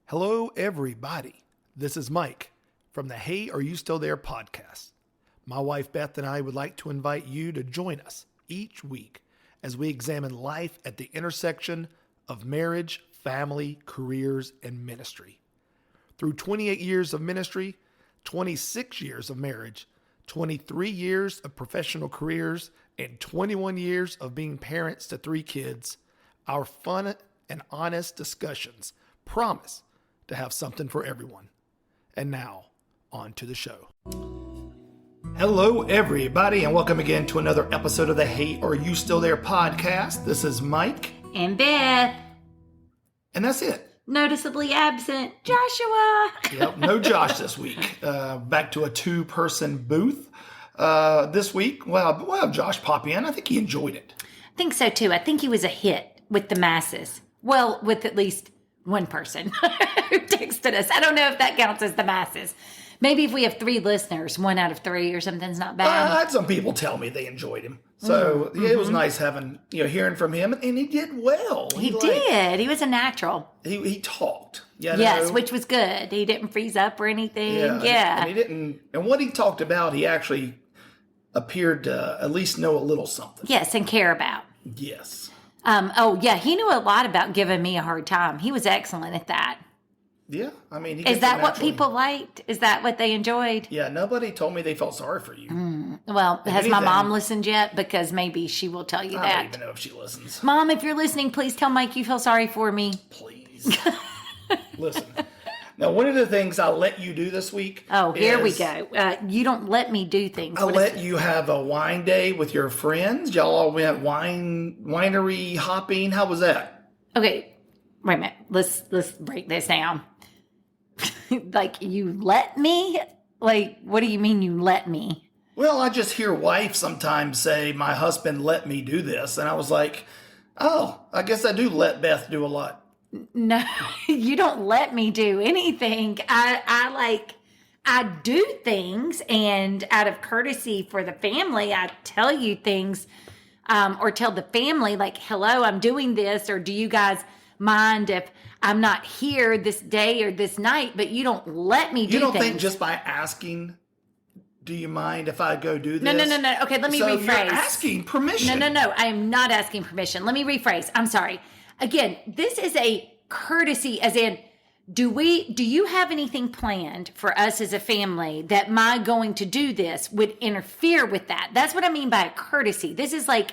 Hello, everybody. This is Mike from the Hey, Are You Still There podcast. My wife Beth and I would like to invite you to join us each week as we examine life at the intersection of marriage, family, careers, and ministry. Through 28 years of ministry, 26 years of marriage, 23 years of professional careers, and 21 years of being parents to 3 kids, our fun and honest discussions promise to have something for everyone. And now, on to the show. Hello, everybody, and welcome again to another episode of the Hey, Are You Still There podcast. This is Mike. And Beth. And that's it. Noticeably absent, Joshua. Yep, no Josh this week. Back to a 2-person booth. This week, we'll have Josh pop in. I think he enjoyed it. I think so, too. I think he was a hit with the masses. Well, with at least one person who texted us. I don't know if that counts as the masses. Maybe if we have 3 listeners, 1 out of 3 or something's not bad. I had some people tell me they enjoyed him. So yeah, it was nice hearing from him, and he did well. He did. He was a natural. He talked. Yes, which was good. He didn't freeze up or anything. Yeah. And he didn't. And what he talked about, he actually appeared to at least know a little something. Yes, and care about. Yes. He knew a lot about giving me a hard time. He was excellent at that. Yeah, I mean, is that what people liked? Is that what they enjoyed? Yeah, nobody told me they felt sorry for you. Well, has my mom listened yet? Because maybe she will tell you that. I don't even know if she listens. Mom, if you're listening, please tell Mike you feel sorry for me. Please. Listen. Now, one of the things I'll let you do this week. Oh, here we go. You don't let me do things. I'll let you have a wine day with your friends. Y'all all went winery hopping. How was that? Okay, wait a minute. Let's break this down. Like, you let me? Like, what do you mean you let me? Well, I just hear wives sometimes say, my husband let me do this. And I was like, oh, I guess I do let Beth do a lot. No, you don't let me do anything. I do things, and out of courtesy for the family, I tell you things, or tell the family, like, hello, I'm doing this, or do you guys mind if I'm not here this day or this night? But you don't let me do things. You don't think just by asking, do you mind if I go do this? No. Okay, let me rephrase. You're asking permission. No. I am not asking permission. Let me rephrase. I'm sorry. Again, this is a courtesy, as in, do you have anything planned for us as a family that my going to do this would interfere with that? That's what I mean by a courtesy. This is like,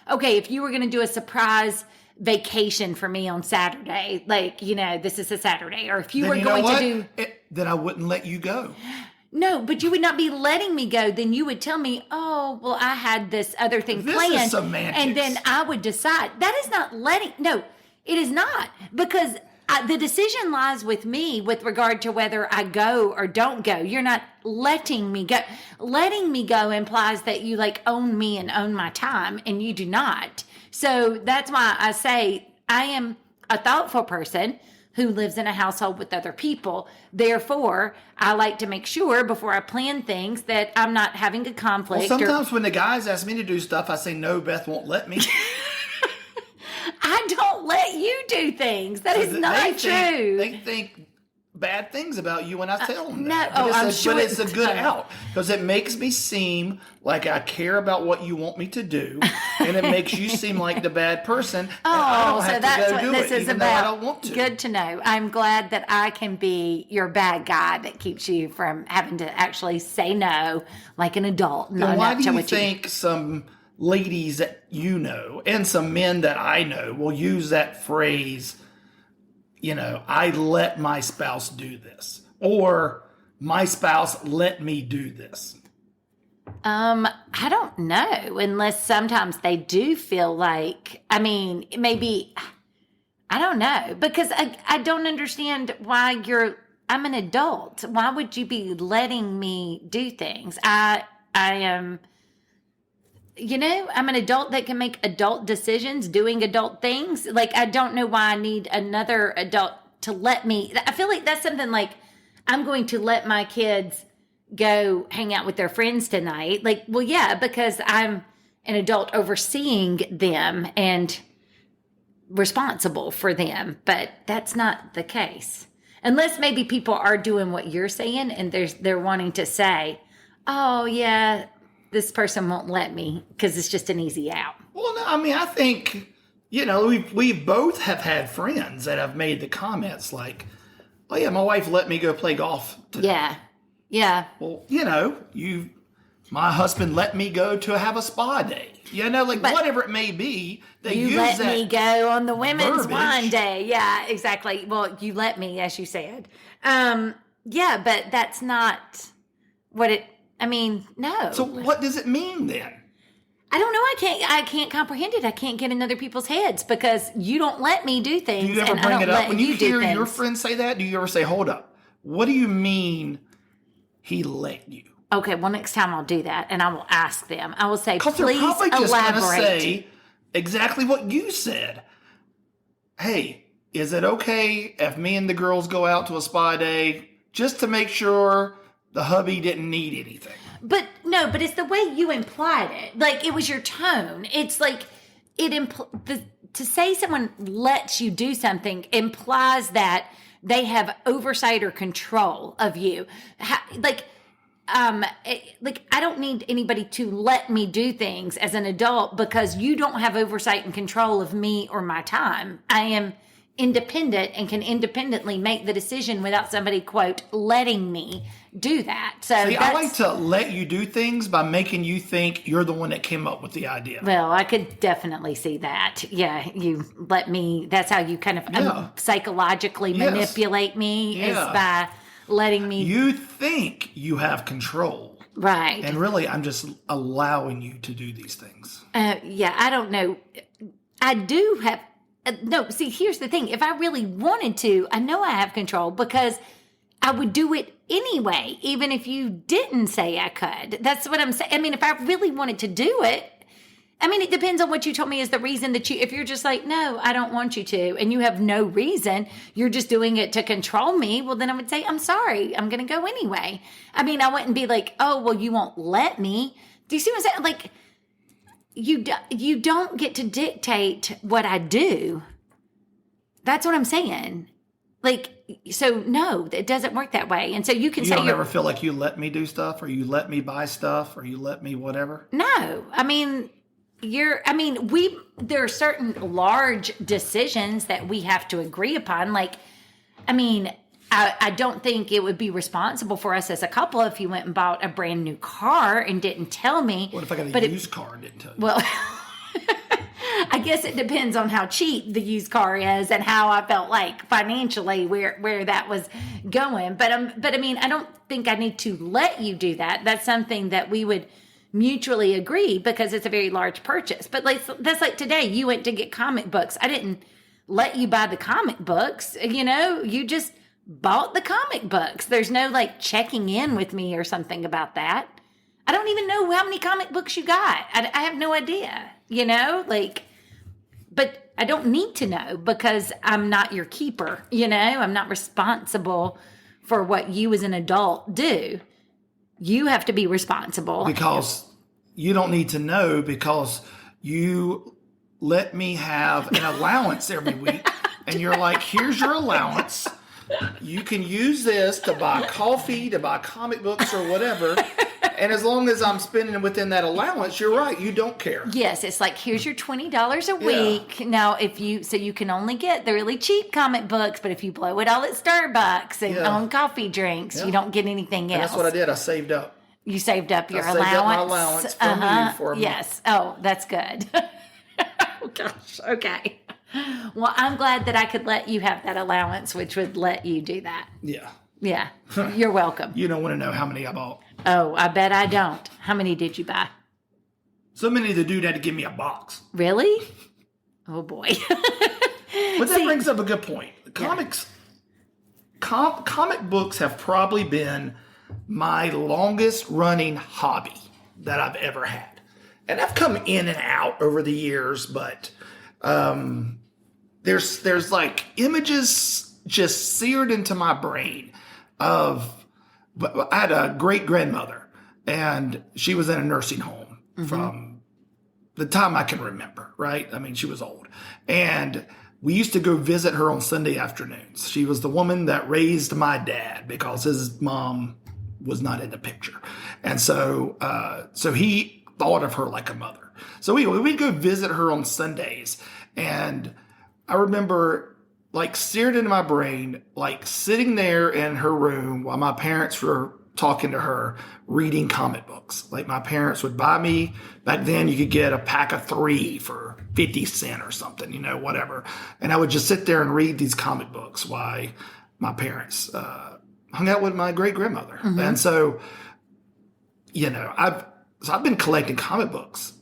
okay, if you were going to do a surprise vacation for me on Saturday, like, this is a Saturday, or if you were going to do... Then I wouldn't let you go. No, but you would not be letting me go. Then you would tell me, oh, well, I had this other thing planned. This is semantics. And then I would decide. That is not letting. No, it is not. Because the decision lies with me with regard to whether I go or don't go. You're not letting me go. Letting me go implies that you own me and own my time, and you do not. So that's why I say I am a thoughtful person who lives in a household with other people. Therefore, I like to make sure before I plan things that I'm not having a conflict. Well, sometimes when the guys ask me to do stuff, I say, no, Beth won't let me. I don't let you do things. That is not true. They think bad things about you when I tell them that. No, I'm sure. But it's a good out, because it makes me seem like I care about what you want me to do, and it makes you seem like the bad person. Oh, so that's what this is about. I don't want to. Good to know. I'm glad that I can be your bad guy that keeps you from having to actually say no like an adult. Then why do you think some ladies that you know and some men that I know will use that phrase, I let my spouse do this, or my spouse let me do this? I don't know, unless sometimes they do feel like, maybe, I don't know, because I don't understand why I'm an adult. Why would you be letting me do things? I am, I'm an adult that can make adult decisions, doing adult things. Like, I don't know why I need another adult to let me. I feel like that's something like, I'm going to let my kids go hang out with their friends tonight. Like, well, yeah, because I'm an adult overseeing them and responsible for them, but that's not the case. Unless maybe people are doing what you're saying and they're wanting to say, oh, yeah, this person won't let me because it's just an easy out. Well, no, I mean, I think, we both have had friends that have made the comments like, oh, yeah, my wife let me go play golf today. Yeah. Yeah. Well, my husband let me go to have a spa day. Whatever it may be. They you use let that me go on the women's verbiage. wine day. Yeah, exactly. Well, you let me, as you said. Yeah, but that's not what it, no. So what does it mean then? I don't know. I can't comprehend it. I can't get in other people's heads because you don't let me do things. Do you ever and bring I don't it up let when you hear do your things. friends say that? Do you ever say, hold up, what do you mean he let you? Okay, well, next time I'll do that and I will ask them. I will say, Because they're please probably just going to elaborate. say exactly what you said. Hey, is it okay if me and the girls go out to a spa day just to make sure the hubby didn't need anything? But it's the way you implied it. Like, it was your tone. It's like to say someone lets you do something implies that they have oversight or control of you. I don't need anybody to let me do things as an adult because you don't have oversight and control of me or my time. I am independent and can independently make the decision without somebody, quote, letting me do that. So I like to let you do things by making you think you're the one that came up with the idea. Well, I could definitely see that. Yeah, you let me, that's how you kind of psychologically manipulate me is by letting me. You think you have control. Right. And really, I'm just allowing you to do these things. I don't know. I do have, no, see, here's the thing. If I really wanted to, I know I have control because I would do it anyway, even if you didn't say I could. That's what I'm saying. If I really wanted to do it, it depends on what you told me is the reason that if you're just like, no, I don't want you to, and you have no reason, you're just doing it to control me, well, then I would say, I'm sorry, I'm going to go anyway. I wouldn't be like, oh, well, you won't let me. Do you see what I'm saying? Like, you don't get to dictate what I do. That's what I'm saying. Like, so no, it doesn't work that way. And so you can say you don't ever feel like you let me do stuff or you let me buy stuff or you let me whatever? No. There are certain large decisions that we have to agree upon. Like, I don't think it would be responsible for us as a couple if you went and bought a brand new car and didn't tell me. What if I got a used car and didn't tell you? Well, I guess it depends on how cheap the used car is and how I felt like financially where that was going. But I don't think I need to let you do that. That's something that we would mutually agree because it's a very large purchase. But that's like today, you went to get comic books. I didn't let you buy the comic books. You just bought the comic books. There's no like checking in with me or something about that. I don't even know how many comic books you got. I have no idea, but I don't need to know because I'm not your keeper, I'm not responsible for what you as an adult do. You have to be responsible. Because you don't need to know because you let me have an allowance every week and you're like, here's your allowance. You can use this to buy coffee, to buy comic books or whatever. And as long as I'm spending within that allowance, you're right. You don't care. Yes. It's like, here's your $20 a week. Yeah. Now, you can only get the really cheap comic books, but if you blow it all at Starbucks and on coffee drinks, you don't get anything else. And that's what I did. I saved up. You saved up your allowance? I saved up my allowance from you for a month. Yes. Oh, that's good. Oh, gosh. Okay. Well, I'm glad that I could let you have that allowance, which would let you do that. Yeah. Yeah. You're welcome. You don't want to know how many I bought. Oh, I bet I don't. How many did you buy? So many the dude had to give me a box. Really? Oh, boy. But that brings up a good point. Comics, comic books have probably been my longest running hobby that I've ever had. And I've come in and out over the years, but there's like images just seared into my brain of, I had a great grandmother and she was in a nursing home from the time I can remember, right? She was old. And we used to go visit her on Sunday afternoons. She was the woman that raised my dad because his mom was not in the picture. And so he thought of her like a mother. So we'd go visit her on Sundays. And I remember like seared into my brain, like sitting there in her room while my parents were talking to her, reading comic books. Like my parents would buy me, back then you could get a pack of 3 for 50 cents or something, whatever. And I would just sit there and read these comic books while my parents hung out with my great grandmother. Mm-hmm. And so, I've been collecting comic books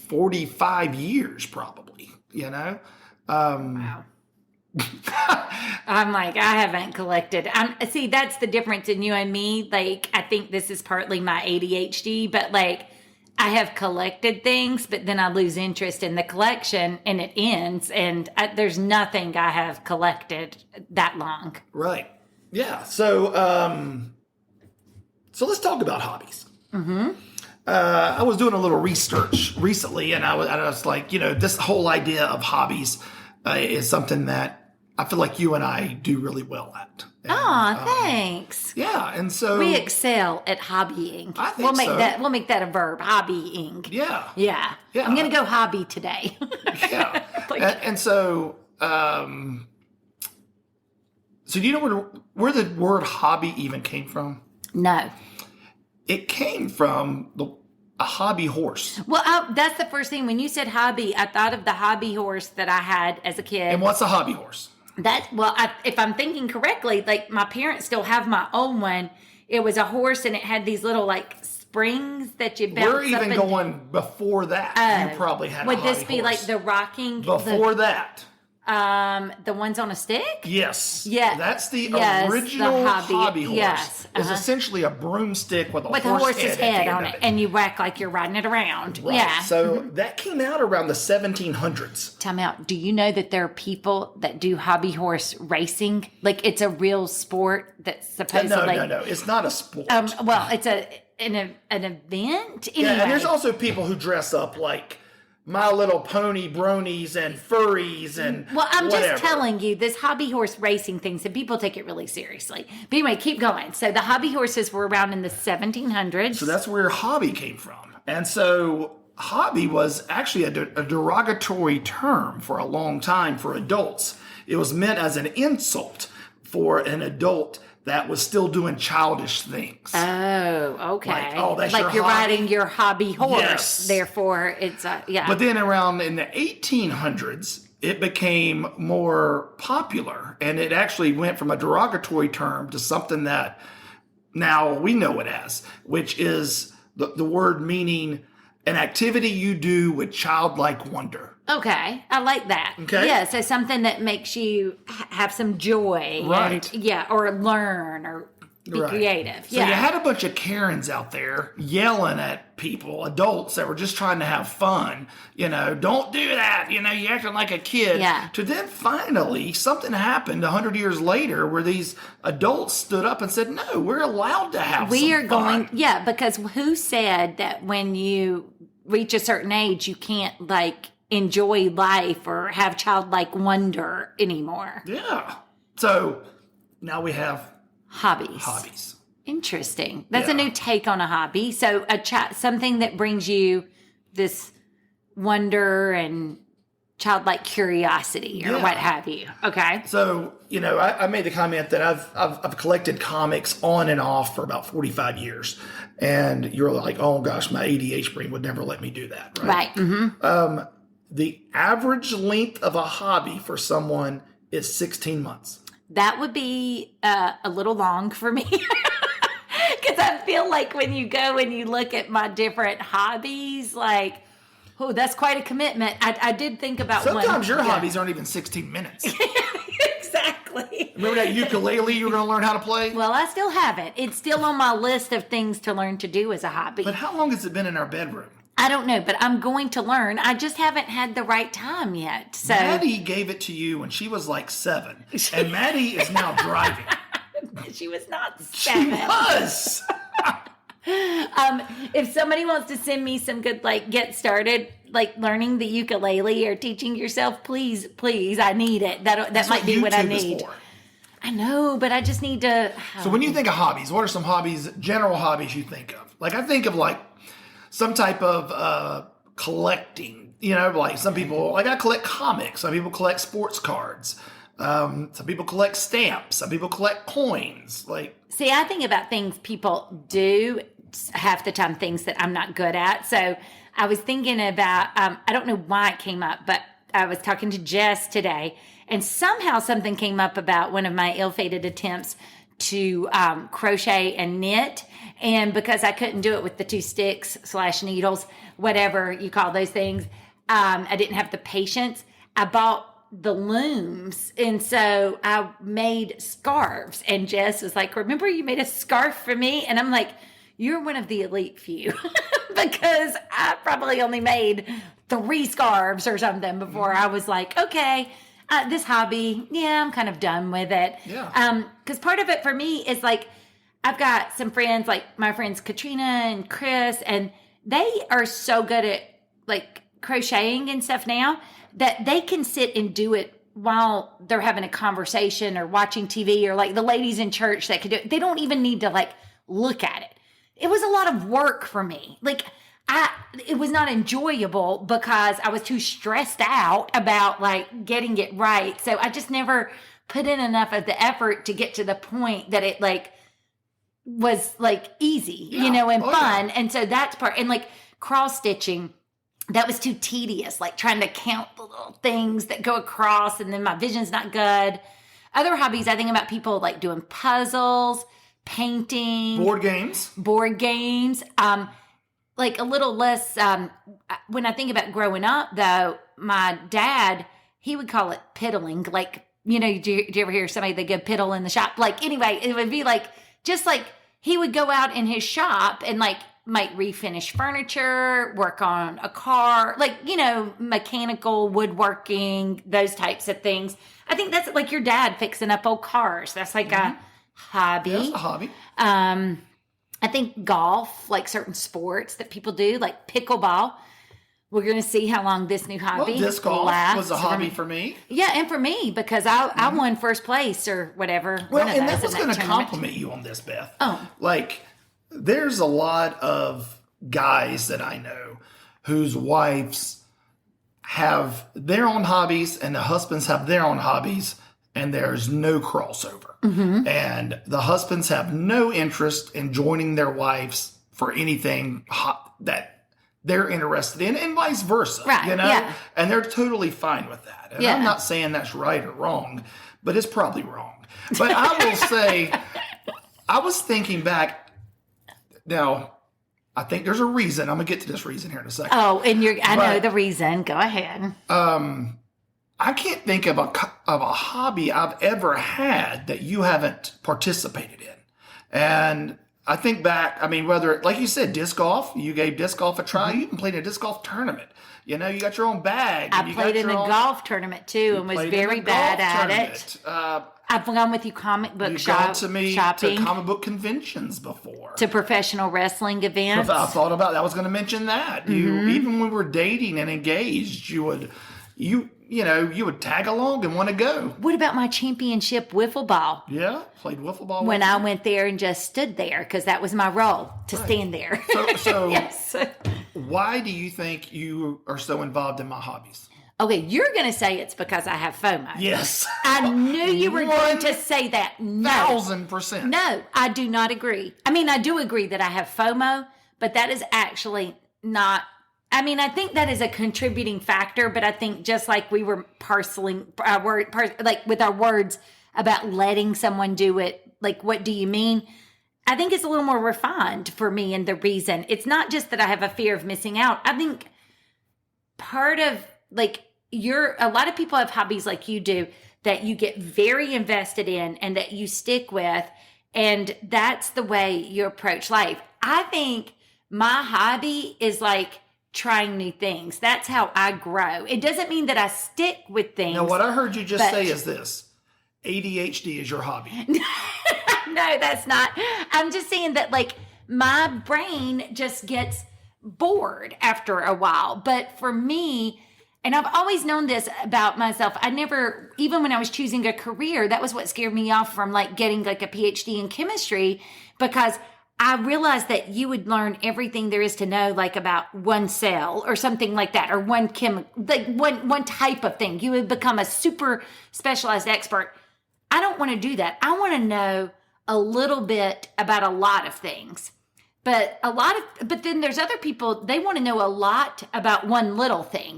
45 years probably, Wow. I'm like, I haven't collected. See, that's the difference in you and me. Like, I think this is partly my ADHD, but like, I have collected things, but then I lose interest in the collection and it ends. And there's nothing I have collected that long. Right. Yeah. So let's talk about hobbies. Mm-hmm. I was doing a little research recently, and I was like, this whole idea of hobbies is something that I feel like you and I do really well at. Thanks. Yeah, and so we excel at hobbying. I think we'll make that a verb, hobbying. Yeah. I'm gonna go hobby today. Yeah, and so do you know where the word hobby even came from? No. It came from a hobby horse. Well, that's the first thing. When you said hobby, I thought of the hobby horse that I had as a kid. And what's a hobby horse? If I'm thinking correctly, like my parents still have my own one. It was a horse and it had these little like springs that you bounce. We're even going before that. You probably had. Would this be like the rocking? Before that. The ones on a stick? Yes. Yeah. That's the original hobby horse. Yes. It's essentially a broomstick with a horse's head on it. And you whack like you're riding it around. Right. Yeah. So that came out around the 1700s. Time out. Do you know that there are people that do hobby horse racing? Like it's a real sport that's supposedly... No. It's not a sport. Well, it's an event. Anyway. Yeah, and there's also people who dress up like My Little Pony bronies and furries and I'm whatever. Just telling you, this hobby horse racing thing, so people take it really seriously. But anyway, keep going. So the hobby horses were around in the 1700s. So that's where hobby came from. And so hobby was actually a derogatory term for a long time for adults. It was meant as an insult for an adult that was still doing childish things. Oh, okay. Like, that's like you're riding your hobby horse. Yes. Therefore, it's yeah. But then around in the 1800s, it became more popular, and it actually went from a derogatory term to something that now we know it as, which is the word meaning an activity you do with childlike wonder. Okay, I like that. Okay. Yeah, so something that makes you have some joy. Right. And, or learn or be creative. So you had a bunch of Karens out there yelling at people, adults that were just trying to have fun. Don't do that. You're acting like a kid. Yeah. To then finally, something happened 100 years later where these adults stood up and said, no, we're allowed to have fun. Because who said that when you reach a certain age, you can't enjoy life or have childlike wonder anymore? Yeah. So now we have hobbies. Interesting. That's a new take on a hobby. So something that brings you this wonder and childlike curiosity or what have you. Okay. So, I made the comment that I've collected comics on and off for about 45 years. And you're like, oh gosh, my ADHD brain would never let me do that. Right. Mm-hmm. The average length of a hobby for someone is 16 months. That would be a little long for me. Because I feel like when you go and you look at my different hobbies, that's quite a commitment. I did think about sometimes your hobbies aren't even 16 minutes. Exactly. Remember that ukulele you were going to learn how to play? Well, I still have it. It's still on my list of things to learn to do as a hobby. But how long has it been in our bedroom? I don't know, but I'm going to learn. I just haven't had the right time yet. So Maddie gave it to you when she was 7, and Maddie is now driving. She was not 7. She was. If somebody wants to send me some good, like, get started, like learning the ukulele or teaching yourself, please, I need it. That might be what I need. I know, but I just need to. So when you think of hobbies, what are some hobbies, general hobbies you think of? Like I think of like some type of collecting. Like some people, like I collect comics. Some people collect sports cards. Some people collect stamps. Some people collect coins. See, I think about things people do half the time, things that I'm not good at. So I was thinking about, I don't know why it came up, but I was talking to Jess today, and somehow something came up about one of my ill-fated attempts to crochet and knit. And because I couldn't do it with the 2 sticks / needles, whatever you call those things, I didn't have the patience. I bought the looms, and so I made scarves, and Jess was like, remember you made a scarf for me? And I'm like, you're one of the elite few because I probably only made 3 scarves or something before I was like, okay, this hobby, yeah, I'm kind of done with it. Yeah. Because part of it for me is like, I've got some friends, like my friends Katrina and Chris, and they are so good at like crocheting and stuff now that they can sit and do it while they're having a conversation or watching TV, or like the ladies in church that could do it. They don't even need to like look at it. It was a lot of work for me. Like it was not enjoyable because I was too stressed out about like getting it right. So I just never put in enough of the effort to get to the point that it like was like easy, and fun. Yeah. And so that's part, and like cross stitching, that was too tedious, like trying to count the little things that go across, and then my vision's not good. Other hobbies, I think about people like doing puzzles, painting, board games, like a little less. When I think about growing up, though, my dad, he would call it piddling. Like, do you ever hear somebody that go piddle in the shop? Like, anyway, it would be like, just like he would go out in his shop and like might refinish furniture, work on a car, like, mechanical woodworking, those types of things. I think that's like your dad fixing up old cars. That's like a hobby. Yeah, that's a hobby. I think golf, like certain sports that people do, like pickleball. We're going to see how long this new hobby lasts. Disc golf was a hobby for me. Yeah, and for me, because I won first place or whatever. Well, and that was going to compliment you on this, Beth. Oh. Like, there's a lot of guys that I know whose wives have their own hobbies and the husbands have their own hobbies, and there's no crossover. Mm-hmm. And the husbands have no interest in joining their wives for anything that they're interested in, and vice versa, right, yeah. And they're totally fine with that. And I'm not saying that's right or wrong, but it's probably wrong. But I will say, I was thinking back. Now, I think there's a reason. I'm going to get to this reason here in a second. Oh, and I know the reason. Go ahead. I can't think of a hobby I've ever had that you haven't participated in. And I think back, whether, like you said, disc golf, you gave disc golf a try. You even played in a disc golf tournament. You got your own bag. I played in a golf tournament too and was very bad at it. I've gone with you comic book shopping. You've gone to comic book conventions before. To professional wrestling events. I thought about that. I was going to mention that. You, even when we were dating and engaged, you would tag along and want to go. What about my championship wiffle ball? Yeah, played wiffle ball. When I went there and just stood there, because that was my role, to stand there. So yes. Why do you think you are so involved in my hobbies? Okay, you're going to say it's because I have FOMO. Yes. I knew you were going to say that. No. 1,000%. No, I do not agree. I do agree that I have FOMO, but that is actually not. I think that is a contributing factor, but I think just like we were parceling like with our words about letting someone do it, like, what do you mean? I think it's a little more refined for me, and the reason. It's not just that I have a fear of missing out. I think part of, like, a lot of people have hobbies like you do that you get very invested in and that you stick with, and that's the way you approach life. I think my hobby is like trying new things. That's how I grow. It doesn't mean that I stick with things. Now, what I heard you just say is this: ADHD is your hobby. No, that's not. I'm just saying that, like, my brain just gets bored after a while. But for me, and I've always known this about myself, I never, even when I was choosing a career, that was what scared me off from like getting like a PhD in chemistry, because I realized that you would learn everything there is to know, like about one cell or something like that, or one one type of thing. You would become a super specialized expert. I don't want to do that. I want to know a little bit about a lot of things. But then there's other people, they want to know a lot about one little thing,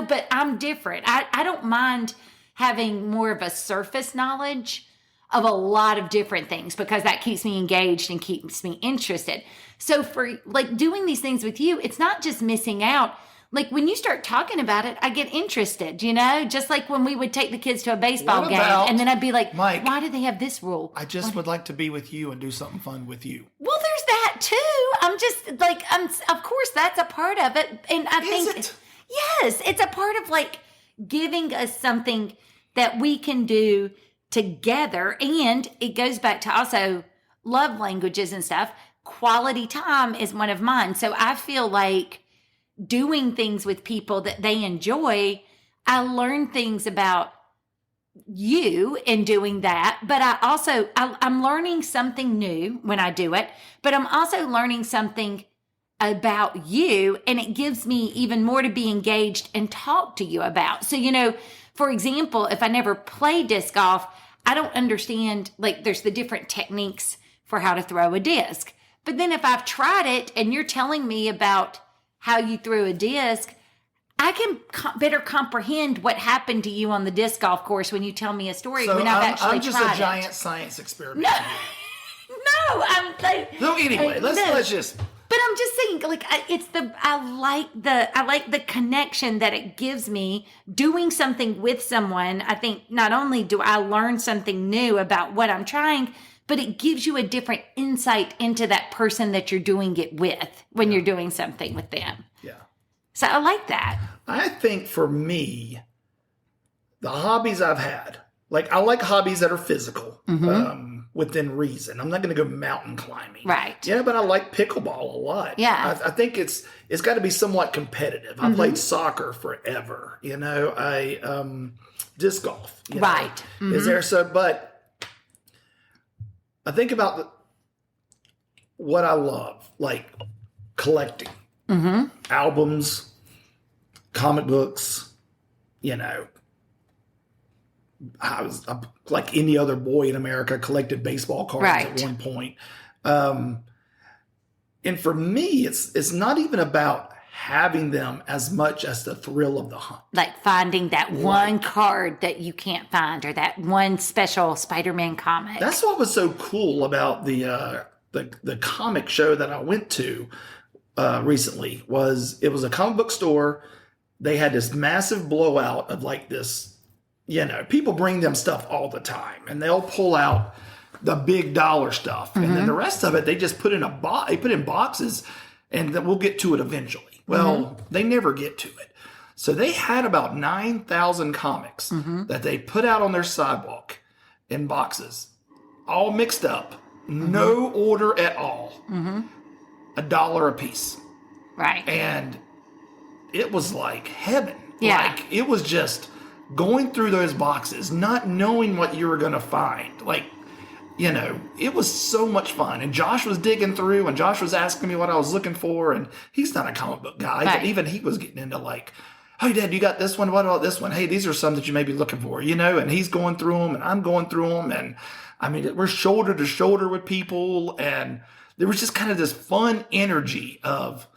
but I'm different. I don't mind having more of a surface knowledge of a lot of different things, because that keeps me engaged and keeps me interested. So for like doing these things with you, it's not just missing out. Like when you start talking about it, I get interested, just like when we would take the kids to a baseball game and then I'd be like, Mike, why do they have this rule? I just would like to be with you and do something fun with you. Well, there's that too. I'm just like, of course that's a part of it. And I think, yes, it's a part of like giving us something that we can do together. And it goes back to also love languages and stuff. Quality time is one of mine. So I feel like doing things with people that they enjoy, I learn things about you in doing that. But I'm learning something new when I do it, but I'm also learning something about you, and it gives me even more to be engaged and talk to you about. So, for example, if I never play disc golf, I don't understand, like there's the different techniques for how to throw a disc. But then if I've tried it and you're telling me about how you threw a disc, I can better comprehend what happened to you on the disc golf course when you tell me a story. So when I've actually I'm just tried a giant science experiment. No, no, I'm like. So anyway, let's just. But I'm just saying, like, I like the connection that it gives me doing something with someone. I think not only do I learn something new about what I'm trying, but it gives you a different insight into that person that you're doing it with when you're doing something with them. Yeah. So I like that. I think for me, the hobbies I've had, like I like hobbies that are physical, within reason. I'm not going to go mountain climbing. Right. Yeah, but I like pickleball a lot. Yeah. I think it's got to be somewhat competitive. I played soccer forever. Disc golf. Right. Is there but I think about what I love, like collecting albums, comic books. I'm like any other boy in America, collected baseball cards at one point. And for me, it's not even about having them as much as the thrill of the hunt. Like finding that one card that you can't find, or that one special Spider-Man comic. That's what was so cool about the comic show that I went to recently. It was a comic book store. They had this massive blowout of like this. People bring them stuff all the time, and they'll pull out the big dollar stuff, and then the rest of it they just put in They put in boxes, and then we'll get to it eventually. Well, they never get to it. So they had about 9,000 comics that they put out on their sidewalk in boxes, all mixed up, no order at all, $1 a piece, right? And it was like heaven. Yeah, like it was just going through those boxes, not knowing what you were going to find. Like, it was so much fun. And Josh was digging through, and Josh was asking me what I was looking for. And he's not a comic book guy, but even he was getting into like, hey, Dad, you got this one? What about this one? Hey, these are some that you may be looking for, and he's going through them, and I'm going through them. And I mean, we're shoulder to shoulder with people. And there was just kind of this fun energy of,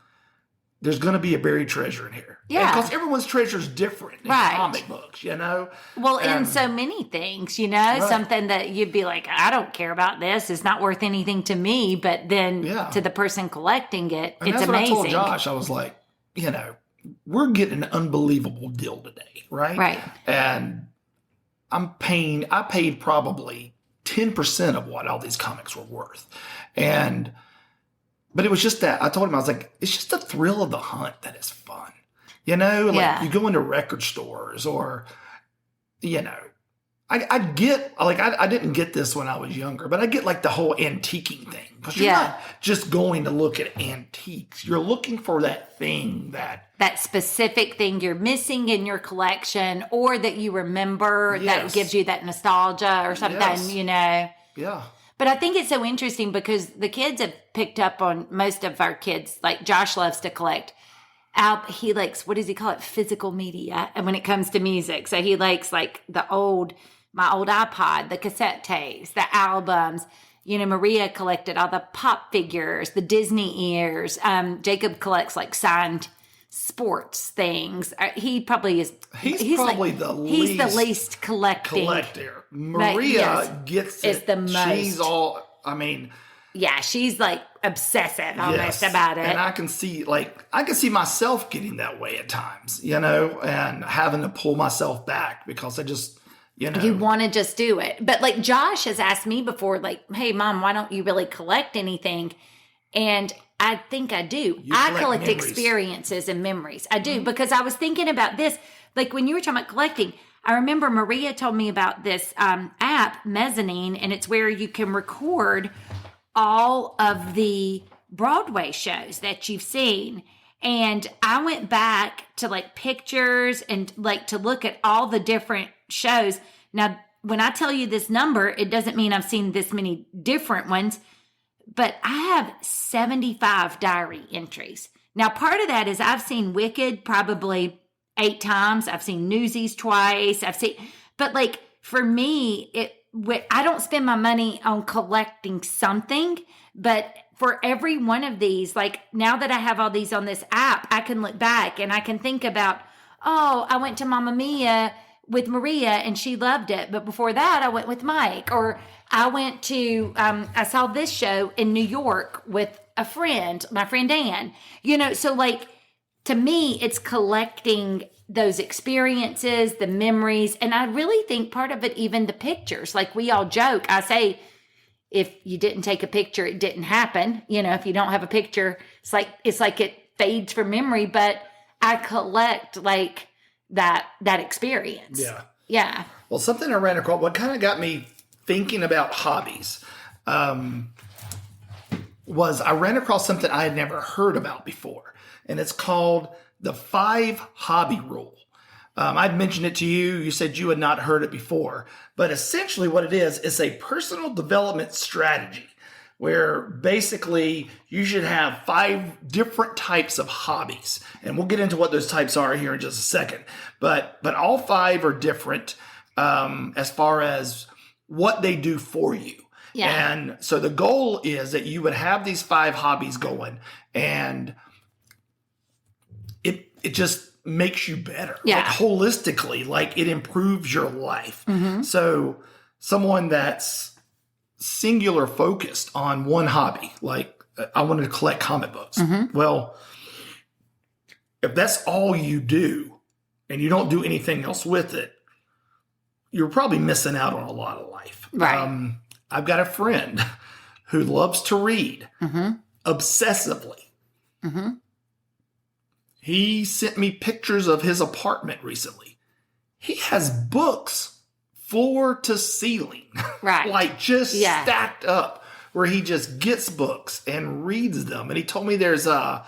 there's going to be a buried treasure in here. Yeah. Because everyone's treasure is different in comic books, Well, in so many things, something that you'd be like, I don't care about this. It's not worth anything to me. But then to the person collecting it, and it's that's amazing. What I told Josh. I was like, we're getting an unbelievable deal today, right? Right. And I paid probably 10% of what all these comics were worth. But it was just that I told him, I was like, it's just the thrill of the hunt that is fun. You go into record stores or, I get, like, I didn't get this when I was younger, but I get like the whole antiquing thing. Because you're not just going to look at antiques. You're looking for that thing that specific thing you're missing in your collection, or that you remember that gives you that nostalgia or something, you know. Yeah. But I think it's so interesting because the kids have picked up on, most of our kids, like Josh loves to collect. He likes, what does he call it? Physical media. And when it comes to music. So he likes like my old iPod, the cassette tapes, the albums. You know, Maria collected all the pop figures, the Disney ears. Jacob collects like signed sports things. He probably is. He's probably like, he's the least collector. Maria gets it. Is the most. She's all, I mean. Yeah, she's like obsessive almost about it. And I can see myself getting that way at times, you know, and having to pull myself back because I just, you know. You want to just do it. But like Josh has asked me before, like, hey, Mom, why don't you really collect anything? And I think I do. I collect memories. Experiences and memories. I do, because I was thinking about this. Like when you were talking about collecting, I remember Maria told me about this app, Mezzanine, and it's where you can record all of the Broadway shows that you've seen. And I went back to like pictures and like to look at all the different shows. Now, when I tell you this number, it doesn't mean I've seen this many different ones, but I have 75 diary entries. Now, part of that is I've seen Wicked probably 8 times. I've seen Newsies twice. But like for me, I don't spend my money on collecting something, but for every one of these, like now that I have all these on this app, I can look back and I can think about, oh, I went to Mamma Mia with Maria and she loved it. But before that, I went with Mike, or I went to, I saw this show in New York with a friend, my friend Ann, you know, so like to me, it's collecting those experiences, the memories. And I really think part of it, even the pictures, like we all joke, I say, if you didn't take a picture, it didn't happen. You know, if you don't have a picture, it's like it fades from memory, but I collect like that experience. Yeah. Yeah. Well, something I ran across, what kind of got me thinking about hobbies, was I ran across something I had never heard about before. And it's called the 5 hobby rule. I'd mentioned it to you. You said you had not heard it before. But essentially what it is a personal development strategy where basically you should have 5 different types of hobbies. And we'll get into what those types are here in just a second. But all 5 are different as far as what they do for you. Yeah. And so the goal is that you would have these 5 hobbies going, and it just makes you better. Yeah. Like holistically, like it improves your life. Mm-hmm. So someone that's singular focused on one hobby, like I wanted to collect comic books. Mm-hmm. Well, if that's all you do and you don't do anything else with it, you're probably missing out on a lot of life. Right. I've got a friend who loves to read obsessively. Mm-hmm. He sent me pictures of his apartment recently. He has books floor to ceiling, right? Like just stacked up, where he just gets books and reads them. And he told me there's a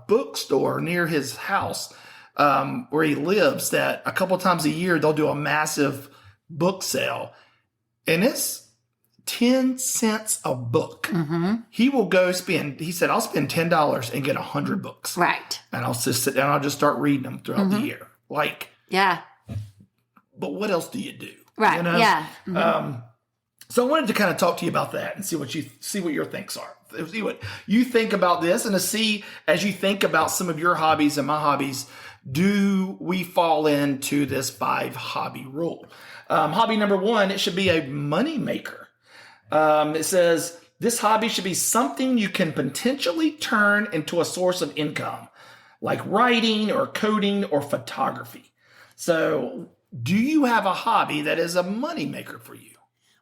bookstore near his house where he lives that a couple times a year they'll do a massive book sale, and it's 10 cents a book. Mm-hmm. He will go spend, he said, I'll spend $10 and get 100 books. Right. And I'll just sit down and I'll just start reading them throughout the year. Like, yeah. But what else do you do? Right. You know? Yeah. Mm-hmm. So I wanted to kind of talk to you about that and see what your thinks are. See what you think about this, and to see as you think about some of your hobbies and my hobbies, do we fall into this 5 hobby rule? Hobby number 1, it should be a money maker. It says this hobby should be something you can potentially turn into a source of income, like writing or coding or photography. So do you have a hobby that is a money maker for you?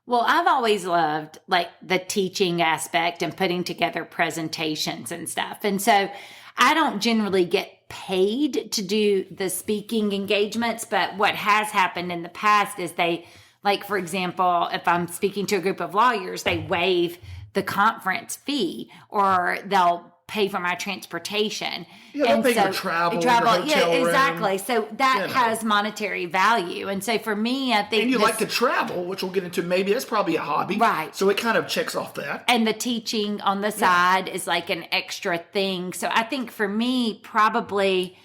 Well, I've always loved like the teaching aspect and putting together presentations and stuff. And so I don't generally get paid to do the speaking engagements, but what has happened in the past is they Like, for example, if I'm speaking to a group of lawyers, they waive the conference fee, or they'll pay for my transportation. Yeah, they'll pay your travel, your hotel room. Exactly. So that has monetary value. And so for me, I think... And you like to travel, which we'll get into. Maybe that's probably a hobby. Right. So it kind of checks off that. And the teaching on the side is like an extra thing. So I think for me, probably,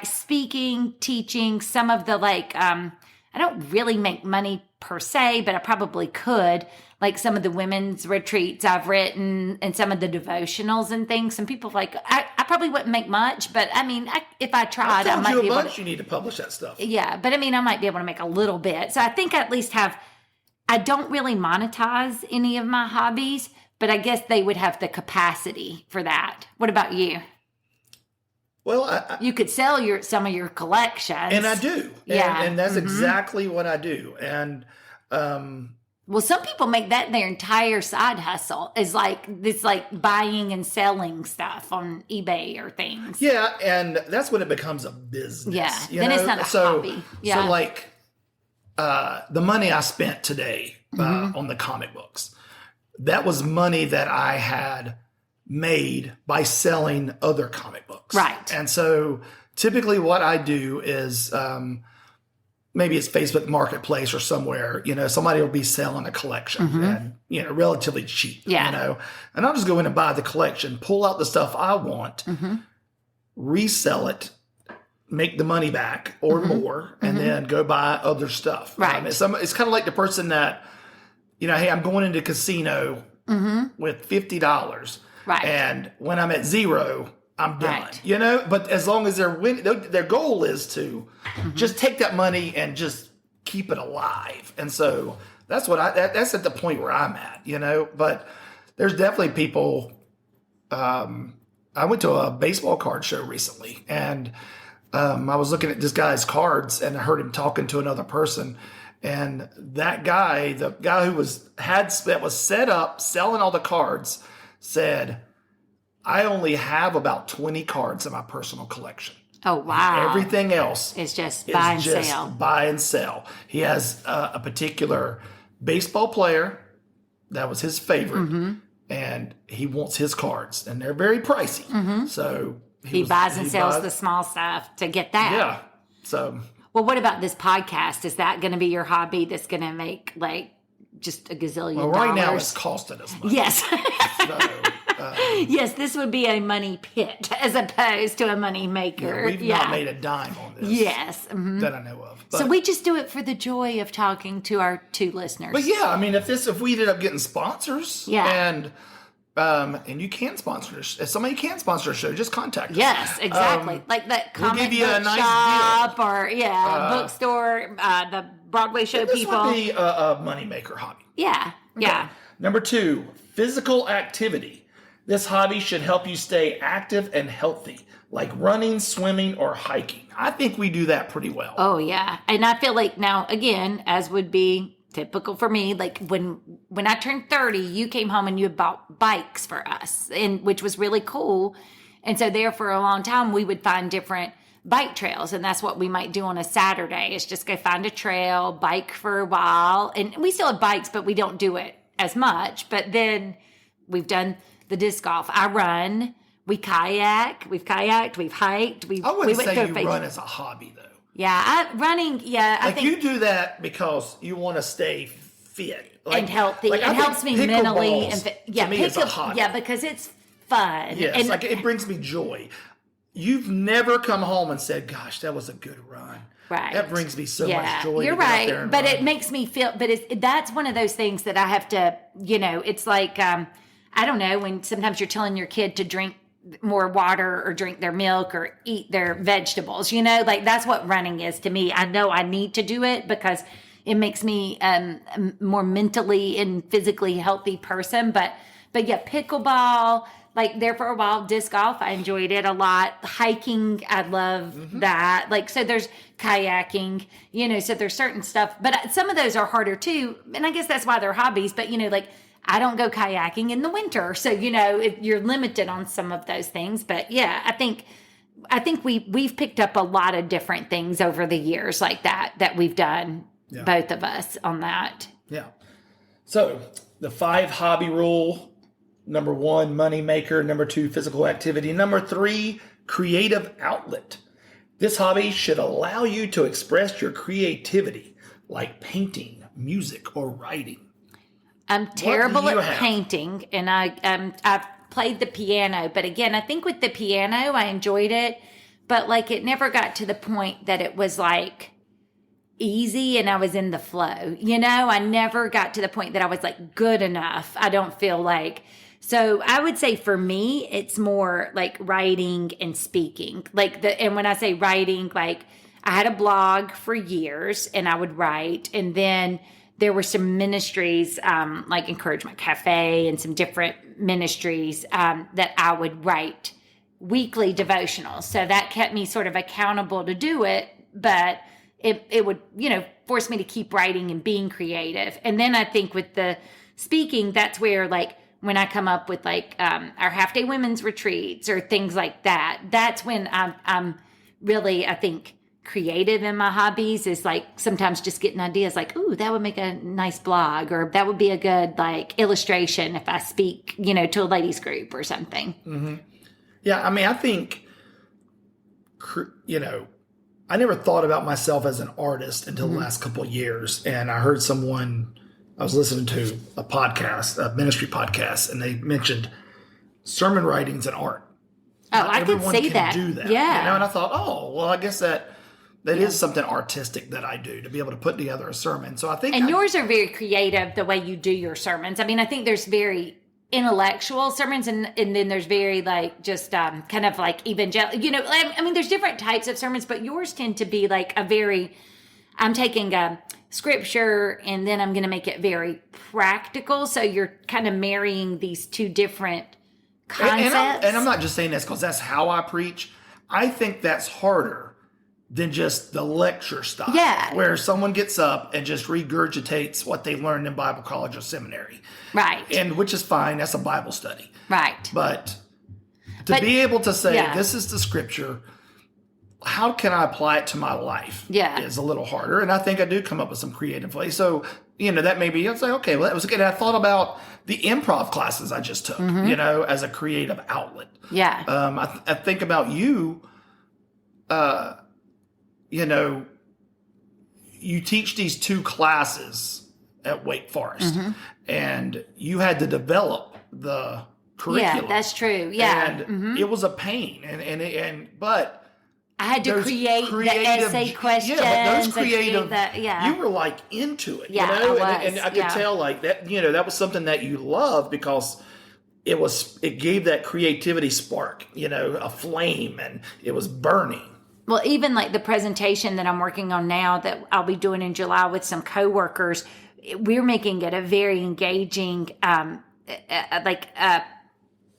speaking, teaching, some of the I don't really make money per se, but I probably could. Like some of the women's retreats I've written and some of the devotionals and things. Some people I probably wouldn't make much, but I mean, if I tried, I might be able to. You need to publish that stuff. Yeah, but I mean, I might be able to make a little bit. So I think I at least I don't really monetize any of my hobbies, but I guess they would have the capacity for that. What about you? Well, you could sell some of your collections. And I do. Yeah. And that's exactly what I do. And, well, some people make that their entire side hustle is like buying and selling stuff on eBay or things. Yeah, and that's when it becomes a business. Yeah, then it's not a hobby. Yeah. So like the money I spent today on the comic books, that was money that I had made by selling other comic books. Right. And so typically what I do is maybe it's Facebook Marketplace or somewhere, somebody will be selling a collection and, relatively cheap, and I'll just go in and buy the collection, pull out the stuff I want, resell it, make the money back or more, and then go buy other stuff. Right. It's kind of like the person that, hey, I'm going into casino with $50. Right. And when I'm at zero, I'm done, but as long as they're winning, their goal is to just take that money and just keep it alive. And so that's that's at the point where I'm at, but there's definitely people. I went to a baseball card show recently, and I was looking at this guy's cards, and I heard him talking to another person. And that guy, the guy who was set up selling all the cards, said, I only have about 20 cards in my personal collection. Oh, wow. Everything else is just buy and sell. He has a particular baseball player that was his favorite, and he wants his cards, and they're very pricey. So he buys and sells the small stuff to get that. Yeah. So. Well, what about this podcast? Is that going to be your hobby that's going to make just a gazillion dollars? Well, right now it's costing us money. Yes. Yes, this would be a money pit as opposed to a money maker. We've not made a dime on this. Yes. That I know of. But, so we just do it for the joy of talking to our two listeners. But yeah, I mean, if we ended up getting sponsors, and you can sponsor us, if somebody can sponsor a show, just contact us. Yes, exactly. Like that comic we'll give you book a nice shop deal. or bookstore, the Broadway show people. This would be a moneymaker hobby. Yeah, yeah. Number 2, physical activity. This hobby should help you stay active and healthy, like running, swimming, or hiking. I think we do that pretty well. Oh, yeah. And I feel like now, again, as would be typical for me, like when I turned 30, you came home and you bought bikes for us, which was really cool. And so there for a long time, we would find different bike trails. And that's what we might do on a Saturday, is just go find a trail, bike for a while. And we still have bikes, but we don't do it as much. But then we've done the disc golf. I run. We kayak. We've kayaked. We've hiked. I wouldn't say you run as a hobby, though. Yeah, running. Yeah, I think you do that because you want to stay fit and healthy. It helps me mentally and fit. Yeah, to me it's a hobby. Yeah, because it's fun. Yes, and it brings me joy. You've never come home and said, "Gosh, that was a good run." Right. That brings me so much joy. You're right, but it makes me feel. But that's one of those things that I have to. It's like. I don't know, when sometimes you're telling your kid to drink more water or drink their milk or eat their vegetables, that's what running is to me. I know I need to do it because it makes me a more mentally and physically healthy person. But yeah, pickleball, there for a while, disc golf, I enjoyed it a lot. Hiking, I love that. So there's kayaking, so there's certain stuff, but some of those are harder too. And I guess that's why they're hobbies, but I don't go kayaking in the winter. So, you're limited on some of those things. But yeah, I think we've picked up a lot of different things over the years like that we've done. both of us on that. Yeah. So the 5 hobby rule: number 1, money maker; number 2, physical activity; number 3, creative outlet. This hobby should allow you to express your creativity, like painting, music, or writing. I'm terrible at painting, and I've played the piano. But again, I think with the piano, I enjoyed it, but like it never got to the point that it was like easy and I was in the flow. You know, I never got to the point that I was like good enough. I don't feel like. So I would say for me, it's more like writing and speaking. And when I say writing, like I had a blog for years and I would write, and then there were some ministries, like Encouragement Cafe and some different ministries, that I would write weekly devotionals. So that kept me sort of accountable to do it, but it would, force me to keep writing and being creative. And then I think with the speaking, that's where like when I come up with like our half-day women's retreats or things like that, that's when I'm really, I think, creative in my hobbies, is like sometimes just getting ideas like, ooh, that would make a nice blog, or that would be a good like illustration if I speak, to a ladies group or something. Mm-hmm. Yeah. I mean, I think, I never thought about myself as an artist until the last couple of years. And I heard I was listening to a podcast, a ministry podcast, and they mentioned sermon writing's an art. Oh, Not I could say that. Do that. Yeah. And I thought, I guess that is something artistic that I do, to be able to put together a sermon. So I think, yours are very creative the way you do your sermons. I mean, I think there's very intellectual sermons, and then there's very like just kind of like evangelical. I mean, there's different types of sermons, but yours tend to be like I'm taking a scripture and then I'm going to make it very practical. So you're kind of marrying these two different concepts. And I'm not just saying this because that's how I preach. I think that's harder than just the lecture style. Yeah. Where someone gets up and just regurgitates what they learned in Bible college or seminary. Right. And which is fine. That's a Bible study. Right. But be able to say, this is the scripture, how can I apply it to my life? Yeah. Is a little harder. And I think I do come up with some creative ways. So, that may be, I'll say, okay, well, that was good. And I thought about the improv classes I just took, as a creative outlet. Yeah. I think about you, you teach these 2 classes at Wake Forest, and you had to develop the curriculum. Yeah, that's true. Yeah. And it was a pain. But I had to create the essay questions. Yeah, but those creative, you were like into it, I was, and I could tell like that, that was something that you loved because it gave that creativity spark, a flame, and it was burning. Well, even like the presentation that I'm working on now that I'll be doing in July with some coworkers, we're making it a very engaging,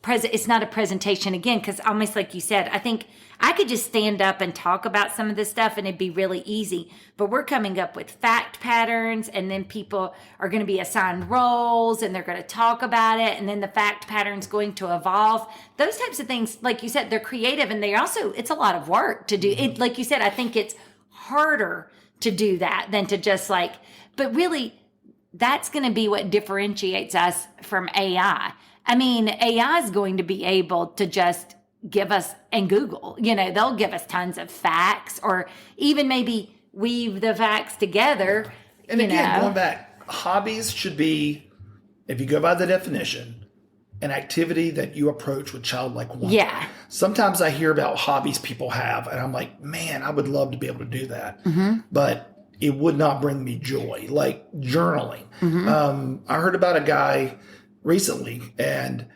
it's not a presentation again, because almost like you said, I think I could just stand up and talk about some of this stuff and it'd be really easy. But we're coming up with fact patterns, and then people are going to be assigned roles and they're going to talk about it. And then the fact pattern's going to evolve. Those types of things, like you said, they're creative, and it's a lot of work to do it. Like you said, I think it's harder to do that than to just but really that's going to be what differentiates us from AI. I mean, AI is going to be able to just give us, and Google, they'll give us tons of facts, or even maybe weave the facts together. And again, going back, hobbies should be, if you go by the definition, an activity that you approach with childlike wonder. Yeah. Sometimes I hear about hobbies people have, and I'm like, man, I would love to be able to do that. But it would not bring me joy, like journaling. I heard about a guy recently, and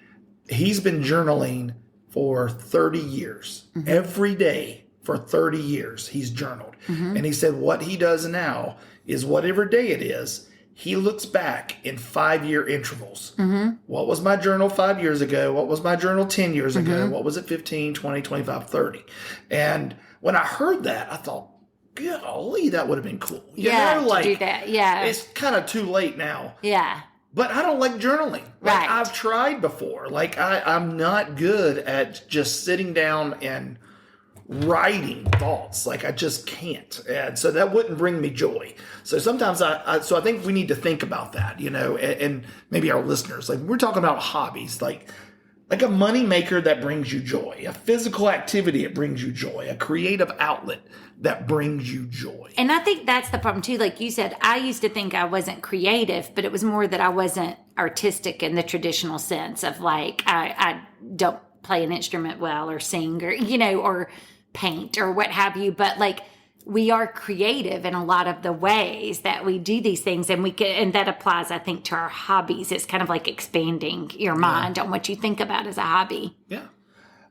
he's been journaling for 30 years. Every day for 30 years, he's journaled. And he said what he does now is whatever day it is, he looks back in 5-year intervals. What was my journal 5 years ago? What was my journal 10 years ago? What was it 15, 20, 25, 30? And when I heard that, I thought, golly, that would have been cool. To do that. Yeah. It's kind of too late now. Yeah. But I don't like journaling. Right. I've tried before. I'm not good at just sitting down and writing thoughts. Like, I just can't. And so that wouldn't bring me joy. So sometimes I think we need to think about that, and maybe our listeners, like, we're talking about hobbies, like a money maker that brings you joy, a physical activity that brings you joy, a creative outlet that brings you joy. And I think that's the problem too. Like you said, I used to think I wasn't creative, but it was more that I wasn't artistic in the traditional sense of like, I don't play an instrument well or sing or, or paint or what have you. But like, we are creative in a lot of the ways that we do these things, and and that applies, I think, to our hobbies. It's kind of like expanding your mind on what you think about as a hobby. Yeah.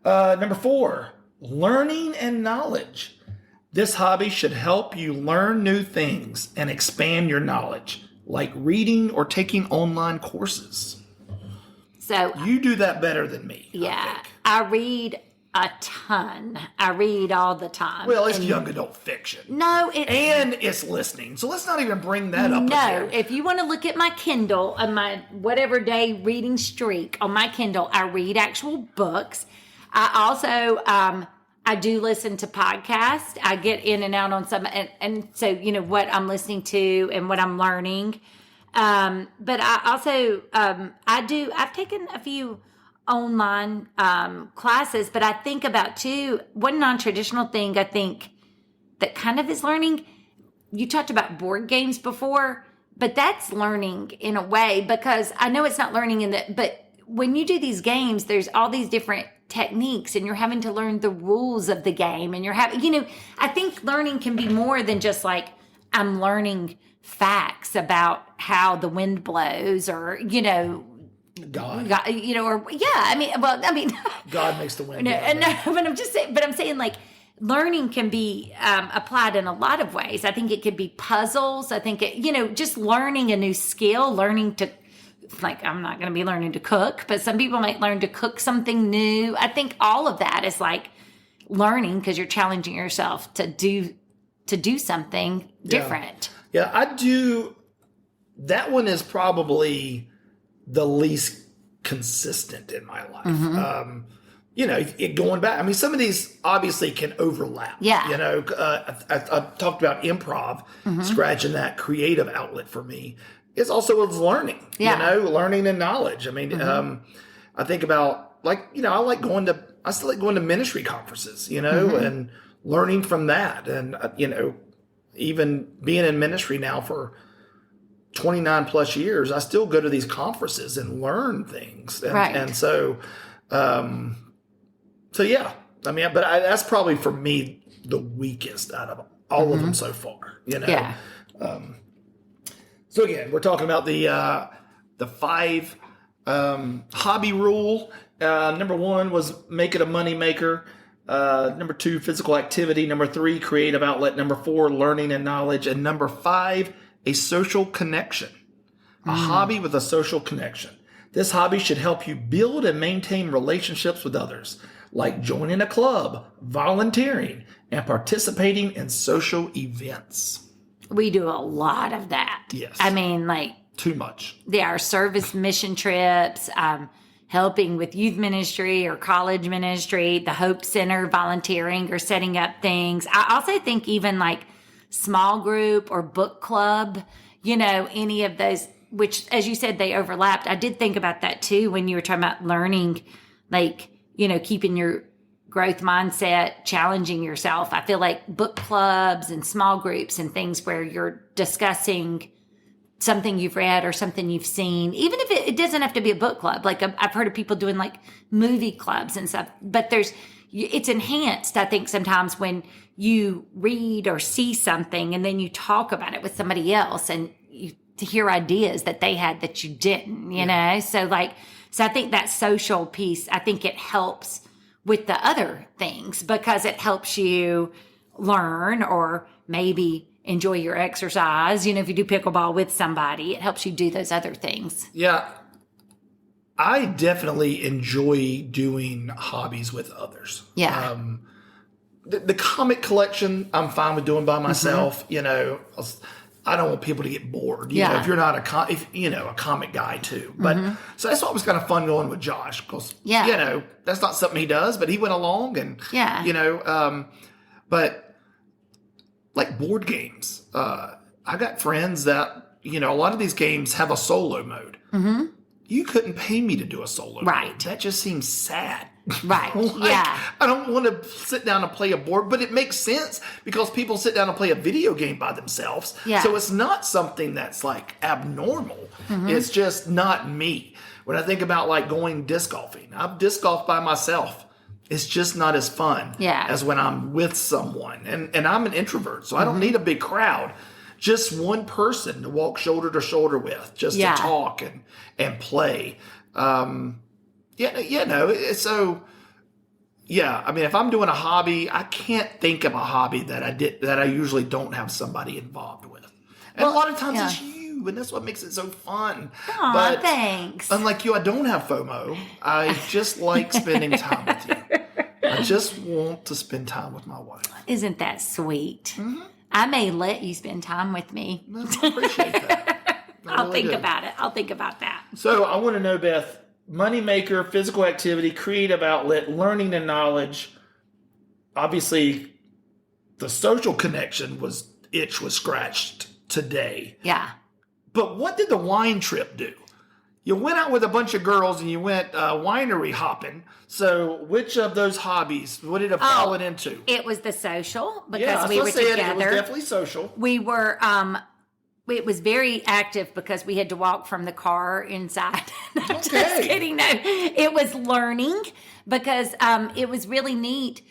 Number 4, learning and knowledge. This hobby should help you learn new things and expand your knowledge, like reading or taking online courses. So you do that better than me. Yeah, I read a ton. I read all the time. Well, it's young adult fiction. No, and it's listening. So let's not even bring that up. No, if you want to look at my Kindle on my whatever day reading streak on my Kindle, I read actual books. I also I do listen to podcasts. I get in and out on some, and so what I'm listening to and what I'm learning. But I also I've taken a few online classes, but I think about too, one non-traditional thing I think that kind of is learning. You talked about board games before, but that's learning in a way, because I know it's not learning but when you do these games, there's all these different techniques and you're having to learn the rules of the game, and you're having, I think learning can be more than just like, I'm learning facts about how the wind blows or, God, or God makes the wind. But I'm saying like learning can be applied in a lot of ways. I think it could be puzzles. I think just learning a new skill, learning to, like, I'm not going to be learning to cook, but some people might learn to cook something new. I think all of that is like learning, because you're challenging yourself to do something different. Yeah, I do. That one is probably the least consistent in my life. Mm-hmm. Going back, I mean, some of these obviously can overlap. Yeah. I talked about improv, scratching that creative outlet for me. It's also learning, learning and knowledge. I mean, I think about I still like going to ministry conferences, and learning from that. And, even being in ministry now for 29 plus years, I still go to these conferences and learn things. And, right. And so yeah, I mean, but that's probably for me the weakest out of all of them so far, Yeah. So again, we're talking about the 5 hobby rule. Number 1 was make it a money maker. Number 2, physical activity. Number 3, creative outlet. Number 4, learning and knowledge. And number 5, a social connection. A hobby with a social connection. This hobby should help you build and maintain relationships with others, like joining a club, volunteering, and participating in social events. We do a lot of that. Yes. I mean, like, too much. Our service mission trips, helping with youth ministry or college ministry, the Hope Center, volunteering or setting up things. I also think even like small group or book club, any of those, which, as you said, they overlapped. I did think about that too when you were talking about learning, like, keeping your growth mindset, challenging yourself. I feel like book clubs and small groups and things where you're discussing something you've read or something you've seen, even if it doesn't have to be a book club. Like I've heard of people doing like movie clubs and stuff, but it's enhanced, I think, sometimes when you read or see something and then you talk about it with somebody else and you to hear ideas that they had that you didn't, you know? So I think that social piece, I think it helps with the other things because it helps you learn or maybe enjoy your exercise. If you do pickleball with somebody, it helps you do those other things. Yeah. I definitely enjoy doing hobbies with others. Yeah. The comic collection, I'm fine with doing by myself. I don't want people to get bored. You know, if you're not a comic guy too. But so that's what was kind of fun going with Josh because, you know, that's not something he does, but he went along and, you know, but like board games, I got friends that, you know, a lot of these games have a solo mode. Mm-hmm. You couldn't pay me to do a solo mode. That just seems sad. Right. I don't want to sit down and play a board, but it makes sense because people sit down and play a video game by themselves. Yeah. So it's not something that's like abnormal. Mm-hmm. It's just not me. When I think about like going disc golfing, I've disc golfed by myself. It's just not as fun as when I'm with someone. And I'm an introvert, so I don't need a big crowd. Just one person to walk shoulder to shoulder with, just to talk and play. I mean, if I'm doing a hobby, I can't think of a hobby that I usually don't have somebody involved with. And a lot of times it's you, and that's what makes it so fun. Aw, but thanks. Unlike you, I don't have FOMO. I just like spending time with you. I just want to spend time with my wife. Isn't that sweet? Mm-hmm. I may let you spend time with me. I appreciate that. I'll think about it. I'll think about that. So I want to know, Beth, moneymaker, physical activity, creative outlet, learning and knowledge. Obviously, the social connection was scratched today. Yeah. But what did the wine trip do? You went out with a bunch of girls and you went winery hopping. So which of those hobbies would it have fallen into? It was the social because we were together. It was definitely social. We were, it was very active because we had to walk from the car inside. Just kidding. No, it was learning because it was really neat.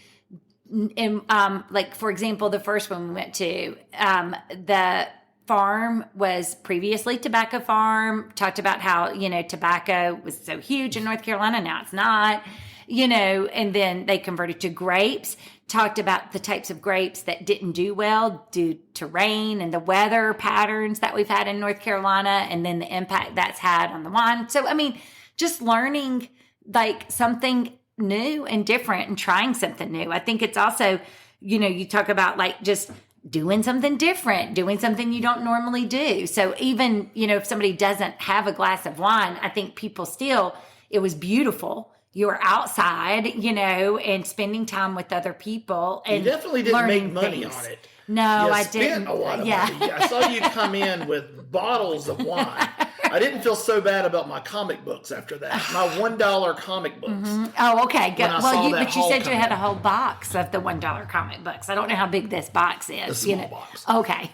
And like, for example, the first one we went to, the farm was previously tobacco farm, talked about how, you know, tobacco was so huge in North Carolina. Now it's not, you know, and then they converted to grapes, talked about the types of grapes that didn't do well due to rain and the weather patterns that we've had in North Carolina, and then the impact that's had on the wine. So, I mean, just learning like something new and different and trying something new. I think it's also, you know, you talk about like just doing something different, doing something you don't normally do. So even, you know, if somebody doesn't have a glass of wine, I think people still, it was beautiful. You were outside, you know, and spending time with other people. And you definitely didn't make money on it. No, I didn't. Spent a lot of money. I saw you come in with bottles of wine. I didn't feel so bad about my comic books after that. My $1 comic books. Mm-hmm. Oh, okay. Good. Well, but you said you had a whole box of the $1 comic books. I don't know how big this box is. A small box. Okay.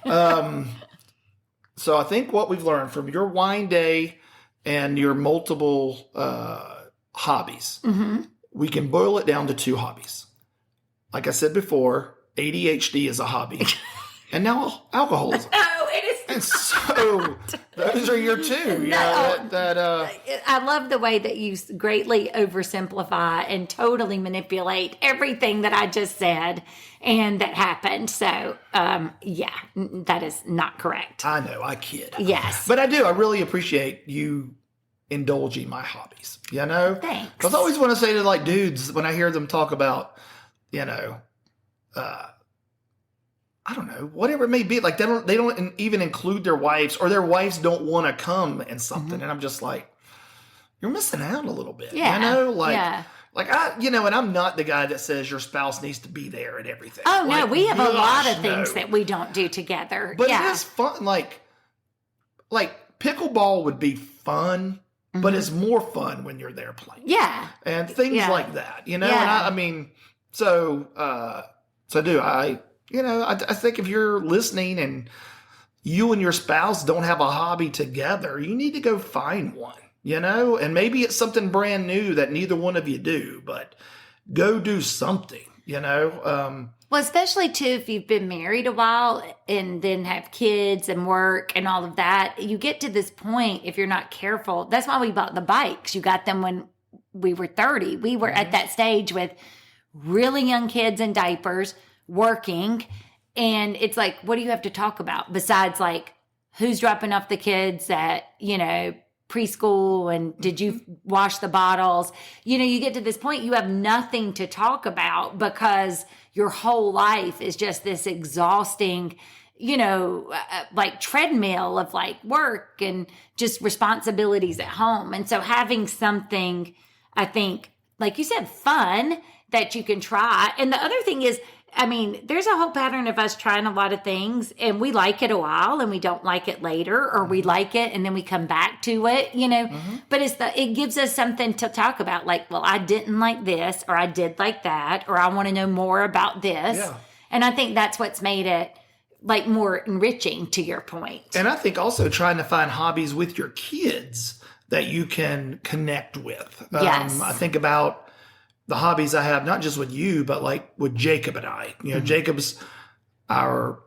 So I think what we've learned from your wine day and your multiple hobbies, we can boil it down to 2 hobbies. Like I said before, ADHD is a hobby. And now alcoholism. No, it is and so those are your 2. I love the way that you greatly oversimplify and totally manipulate everything that I just said and that happened. So, that is not correct. I know, I kid. Yes. But I do. I really appreciate you indulging my hobbies, you know? Thanks. Because I always want to say to like dudes, when I hear them talk about, you know, I don't know, whatever it may be, like they don't even include their wives, or their wives don't want to come in something. And I'm just like, you're missing out a little bit, you know? Like I, you know, and I'm not the guy that says your spouse needs to be there and everything. Oh, like, no, we have a lot of things that we don't do together. But it is fun. Like pickleball would be fun, but it's more fun when you're there playing. Yeah. And things like that, you know? And I mean, I think if you're listening and you and your spouse don't have a hobby together, you need to go find one, you know? And maybe it's something brand new that neither one of you do, but go do something, you know? Well, especially too, if you've been married a while and then have kids and work and all of that, you get to this point, if you're not careful. That's why we bought the bikes. You got them when we were 30. We were at that stage with really young kids in diapers, working, and it's like, what do you have to talk about besides like who's dropping off the kids at, you know, preschool, and did you wash the bottles? You know, you get to this point, you have nothing to talk about because your whole life is just this exhausting like treadmill of like work and just responsibilities at home. And so having something, I think, like you said, fun that you can try. And the other thing is, I mean, there's a whole pattern of us trying a lot of things and we like it a while and we don't like it later, or we like it and then we come back to it, but it gives us something to talk about. Like, well, I didn't like this, or I did like that, or I want to know more about this. Yeah. And I think that's what's made it like more enriching, to your point. And I think also trying to find hobbies with your kids that you can connect with. Yes. I think about the hobbies I have, not just with you, but like with Jacob and I. Jacob's our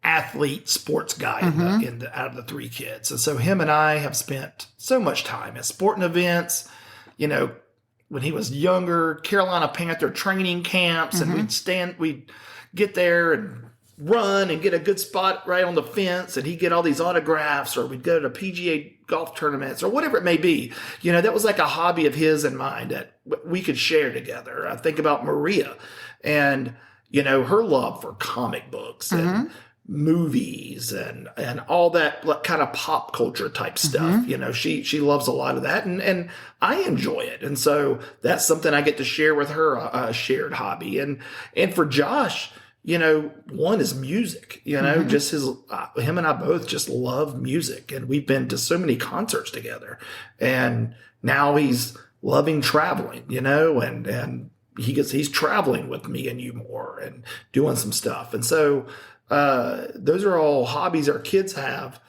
athlete sports guy out of the three kids. And so him and I have spent so much time at sporting events, when he was younger, Carolina Panther training camps, and we'd get there and run and get a good spot right on the fence, and he'd get all these autographs, or we'd go to PGA golf tournaments or whatever it may be. That was like a hobby of his and mine that we could share together. I think about Maria and, her love for comic books and movies and all that kind of pop culture type stuff. She loves a lot of that, and I enjoy it. And so that's something I get to share with her, a shared hobby. And for Josh, one is music, just him and I both just love music, and we've been to so many concerts together, and now he's loving traveling, and he's traveling with me and you more and doing some stuff. And so, those are all hobbies our kids have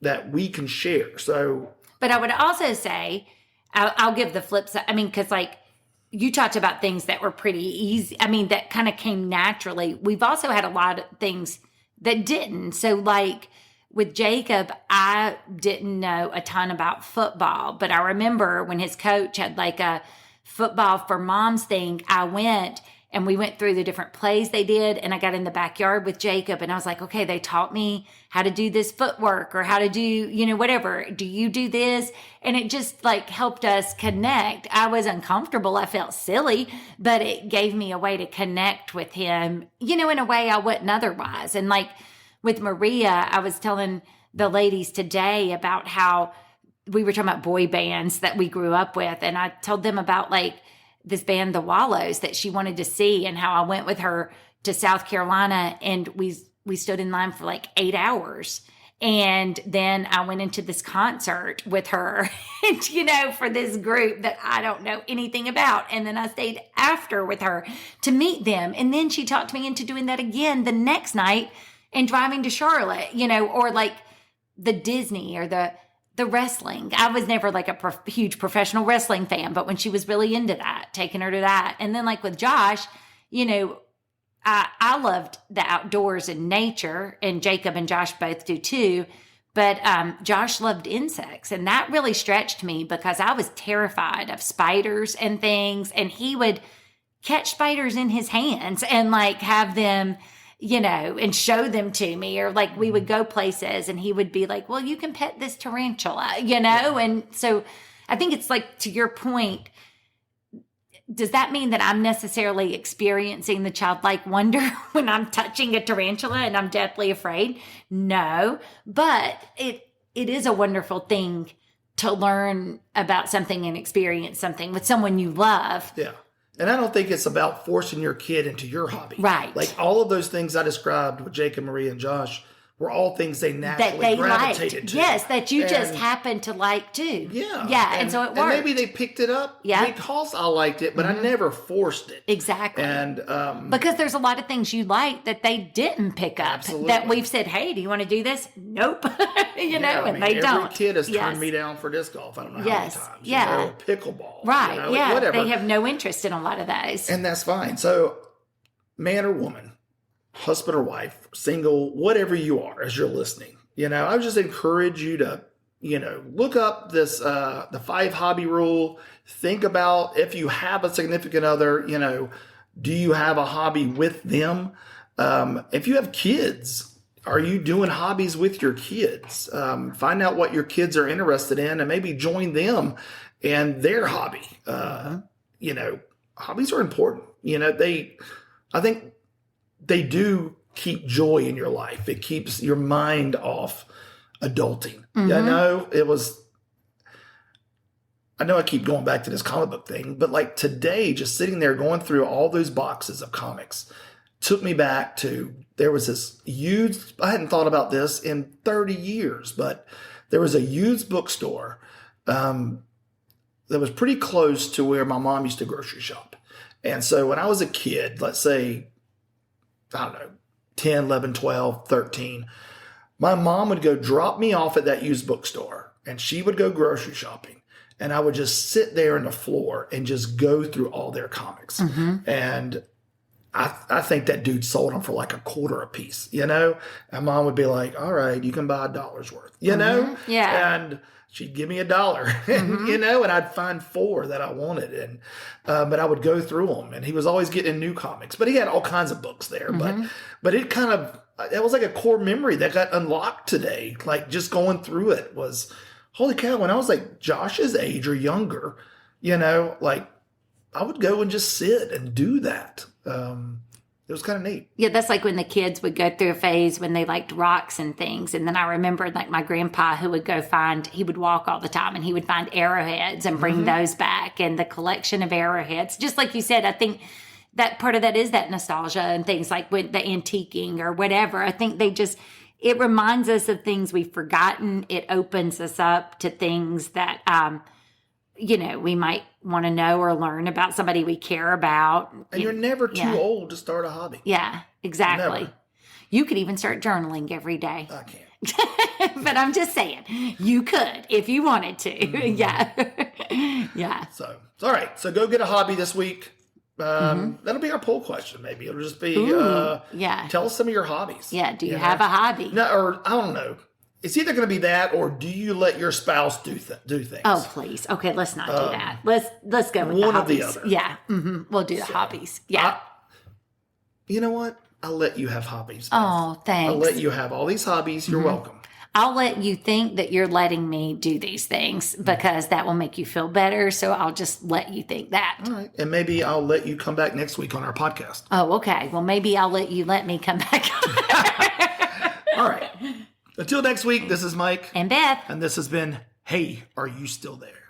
that we can share. So, but I would also say, I'll give the flip side. I mean, cause like, you talked about things that were pretty easy. I mean, that kind of came naturally. We've also had a lot of things that didn't. So like with Jacob, I didn't know a ton about football, but I remember when his coach had like a football for moms thing, I went and we went through the different plays they did, and I got in the backyard with Jacob, and I was like, okay, they taught me how to do this footwork, or how to do, whatever. Do you do this? And it just like helped us connect. I was uncomfortable. I felt silly, but it gave me a way to connect with him, in a way I wouldn't otherwise. And like with Maria, I was telling the ladies today about how we were talking about boy bands that we grew up with. And I told them about like this band, The Wallows, that she wanted to see, and how I went with her to South Carolina, and we stood in line for like 8 hours. And then I went into this concert with her, and, for this group that I don't know anything about. And then I stayed after with her to meet them. And then she talked me into doing that again the next night and driving to Charlotte, or like the Disney or the wrestling. I was never like a huge professional wrestling fan, but when she was really into that, taking her to that. And then like with Josh, I loved the outdoors and nature, and Jacob and Josh both do too. But Josh loved insects, and that really stretched me because I was terrified of spiders and things, and he would catch spiders in his hands and like have them, and show them to me, or like we would go places and he would be like, well, you can pet this tarantula, And so I think it's like, to your point, does that mean that I'm necessarily experiencing the childlike wonder when I'm touching a tarantula and I'm deathly afraid? No, but it is a wonderful thing to learn about something and experience something with someone you love. Yeah. And I don't think it's about forcing your kid into your hobby. Right. Like all of those things I described with Jacob, Maria, and Josh were all things they naturally gravitated to. Yes, that you just happened to like too. Yeah. Yeah, and so it worked. And maybe they picked it up because I liked it, but I never forced it. Exactly. And because there's a lot of things you like that they didn't pick up. Absolutely. That we've said, hey, do you want to do this? Nope. And they don't. Every kid has turned me down for disc golf. I don't know how many times. Yeah. Pickleball. Right. Whatever. They have no interest in a lot of those. And that's fine. So man or woman, husband or wife, single, whatever you are as you're listening, I just encourage you to, look up this, the 5 hobby rule. Think about if you have a significant other, do you have a hobby with them? If you have kids, are you doing hobbies with your kids? Find out what your kids are interested in and maybe join them in their hobby. Hobbies are important. I think they do keep joy in your life. It keeps your mind off adulting. Mm-hmm. I know I keep going back to this comic book thing, but like today, just sitting there going through all those boxes of comics took me back to, there was this used, I hadn't thought about this in 30 years, but there was a used bookstore that was pretty close to where my mom used to grocery shop. And so when I was a kid, let's say, I don't know, 10, 11, 12, 13, my mom would go drop me off at that used bookstore and she would go grocery shopping. And I would just sit there on the floor and just go through all their comics. Mm-hmm. And I think that dude sold them for like a quarter a piece, you know? And mom would be like, all right, you can buy $1 worth, you know? Yeah. And she'd give me $1, and, you know, and I'd find 4 that I wanted. And, but I would go through them, and he was always getting new comics, but he had all kinds of books there. But it kind of, that was like a core memory that got unlocked today. Like just going through it was, holy cow, when I was like Josh's age or younger, you know, like I would go and just sit and do that. It was kind of neat. Yeah, that's like when the kids would go through a phase when they liked rocks and things. And then I remembered like my grandpa who would he would walk all the time and he would find arrowheads and bring those back, and the collection of arrowheads. Just like you said, I think that part of that is that nostalgia and things like with the antiquing or whatever. I think it reminds us of things we've forgotten. It opens us up to things that, you know, we might want to know or learn about somebody we care about. And you're never too old to start a hobby. Yeah, exactly. Never. You could even start journaling every day. I can't. But I'm just saying, you could if you wanted to. Yeah. Yeah. So, all right. So go get a hobby this week. That'll be our poll question. Maybe it'll just be, tell us some of your hobbies. Yeah. Do you have a hobby? No, or I don't know. It's either going to be that, or do you let your spouse do things? Oh, please. Okay, let's not do that. Let's go with one the or the hobbies. other. Yeah, we'll do the hobbies. Yeah. You know what? I'll let you have hobbies. Beth. Oh, thanks. I'll let you have all these hobbies. You're welcome. I'll let you think that you're letting me do these things because that will make you feel better. So I'll just let you think that. All right, and maybe I'll let you come back next week on our podcast. Oh, okay. Well, maybe I'll let me come back. All right. Until next week, this is Mike. And Beth. And this has been, Hey, Are You Still There?